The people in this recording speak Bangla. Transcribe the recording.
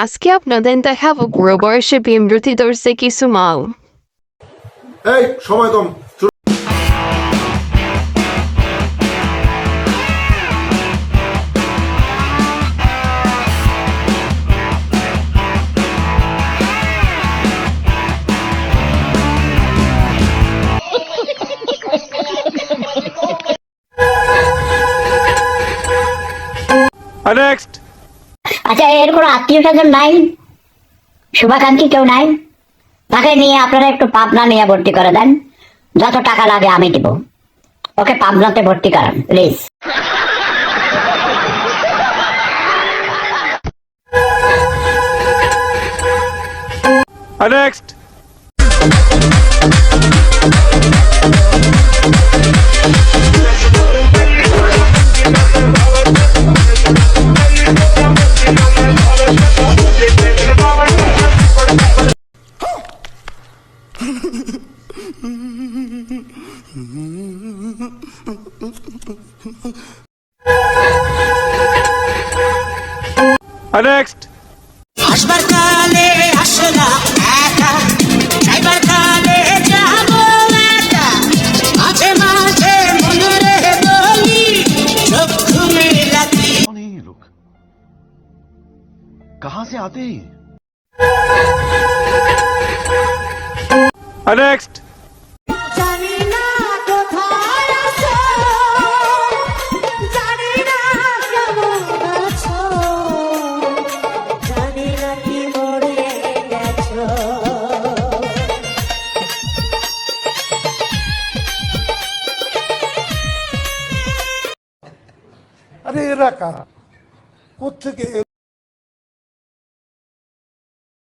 আজকে আপনাদের দেখাবো বুড়ো বয়সে বিমৃতি ধরছে কিছু মাল। এই সময় কম। নেক্সট। আচ্ছা, এর কোনো আত্মীয় স্বজন নাই? শুভাকাঙ্ক্ষী কেউ নাই? তাকে নিয়ে আপনারা একটু পাবনা নিয়ে ভর্তি করে দেন, যত টাকা লাগে আমি দিব। ওকে পাবনাতে ভর্তি করান প্লিজ। নেক্সট। নেক্সট। আসবার কালে আসলা একা, যাইবার কালে যাবো একা, মাঝে মাঝে মনে রে বলি চক্ষু মেলাতি। कौन है ये लोग? कहां से आते हैं? নেক্সট। জানি না কোথায় আছো, জানি না কেমন আছো, জানি না কি মরে গেছো। আরে এরা কারা, কোত্থেকে